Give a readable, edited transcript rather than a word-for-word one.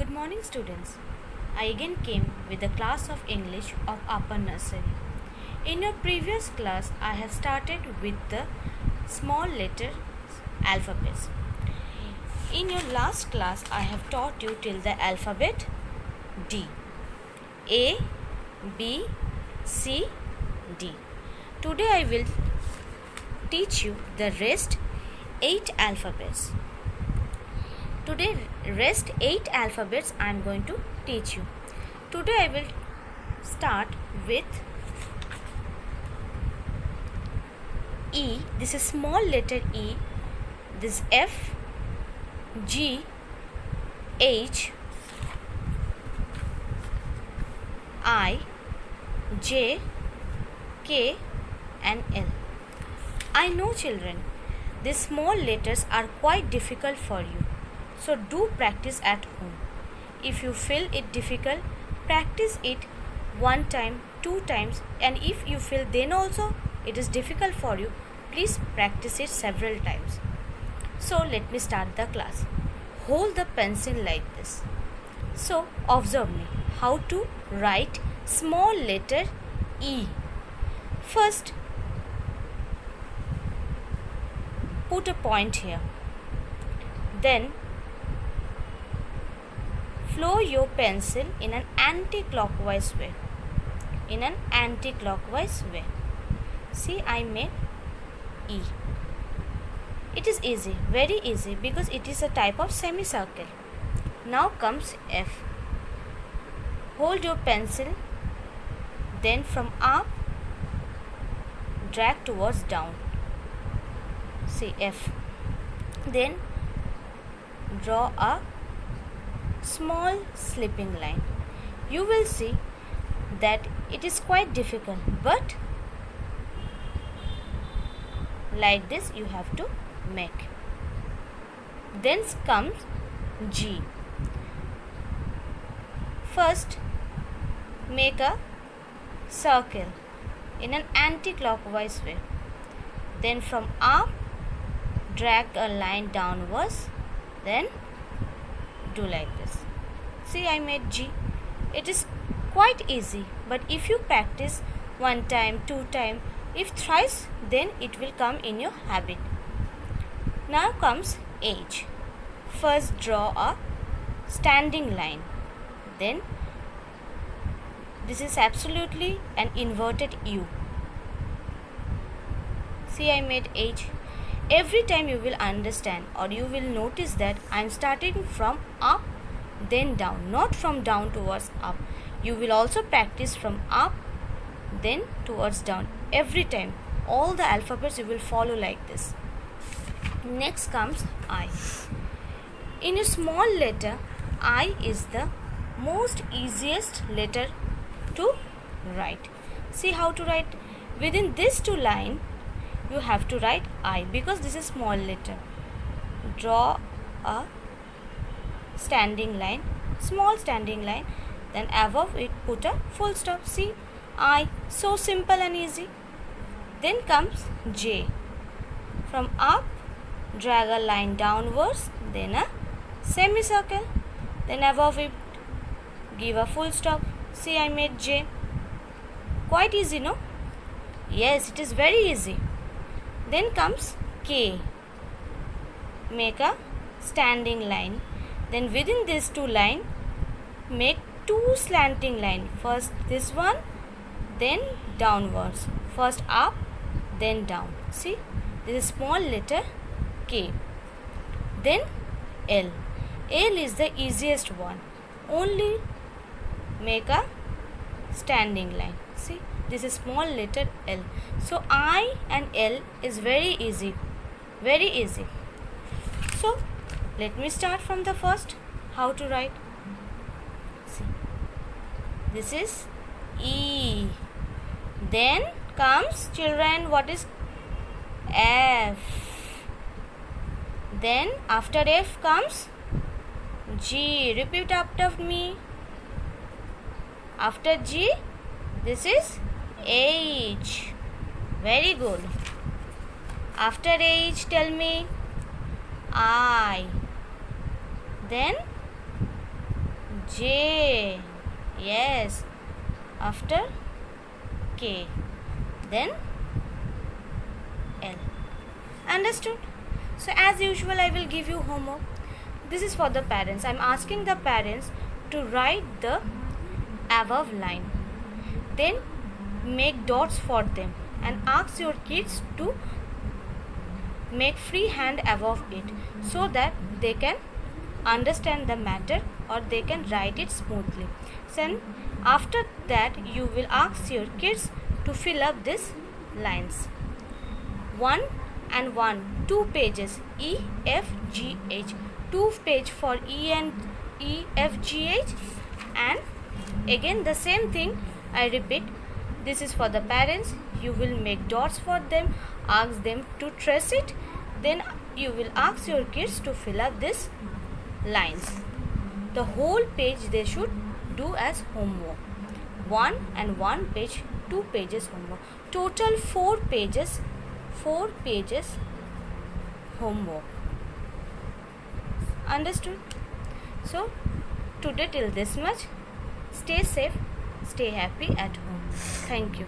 Good morning, students. I again came with the class of English of upper nursery. In your previous class, I have started with the small letters alphabets. In your last class, I have taught you till the alphabet D. A, B, C, D. Today I will teach you the rest 8 alphabets. Today rest 8 alphabets I am going to teach you. Today I will start with E. This is small letter E. This F, G, H, I, J, K and L. I know, children, these small letters are quite difficult for you. So do practice at home. If you feel it difficult, practice it 1 time, 2 times, and if you feel then also it is difficult for you, please practice it several times. So let me start the class. Hold the pencil like this. So observe me how to write small letter E. First, put a point here. Then flow your pencil in an anti-clockwise way. See, I made E. It is easy, very easy, because it is a type of semicircle. Now comes F. Hold your pencil, then from up, drag towards down. See, F. Then draw a small slipping line. You will see that it is quite difficult, but like this you have to make. Then comes G. First, make a circle in an anti-clockwise way. Then from up, drag a line downwards. Then do like this. See, I made G. It is quite easy, but if you practice 1 time, 2 time, if thrice, then it will come in your habit. Now comes H. First draw a standing line. Then this is absolutely an inverted U. See, I made H. Every time you will understand or you will notice that I am starting from up then down, not from down towards up. You will also practice from up then towards down. Every time all the alphabets you will follow like this. Next comes I. In a small letter, I is the most easiest letter to write. See how to write. Within these 2 lines you have to write I, because this is small letter. Draw a standing line, small standing line, then above it put a full stop. See, I. So simple and easy. Then comes J. From up, drag a line downwards, then a semicircle, then above it give a full stop. See, I made J. Quite easy, no? Yes, it is very easy. Then comes K. Make a standing line. Then within these 2 lines, make 2 slanting lines. First this one, then downwards. First up, then down. See, this is small letter K. Then L. L is the easiest one. Only make a standing line. See, this is small letter L. So I and L is very easy. Very easy. So let me start from the first. How to write? See, this is E. Then comes, children, what is F? Then after F comes G. Repeat after me. After G, this is H. Very good. After H, tell me I. Then J. Yes. After K. Then L. Understood? So as usual, I will give you homework. This is for the parents. I am asking the parents to write the above line. Then make dots for them and ask your kids to make free hand above it so that they can understand the matter or they can write it smoothly. Then after that you will ask your kids to fill up these lines. 1 and 1, 2 pages, E, F, G, H. 2 page for E and E, F, G, H, and again the same thing I repeat. This is for the parents. You will make dots for them, ask them to trace it, then you will ask your kids to fill up these lines. The whole page they should do as homework. 1 and 1 page, 2 pages homework. Total 4 pages homework. Understood? So today till this much. Stay safe, stay happy at home. Thank you.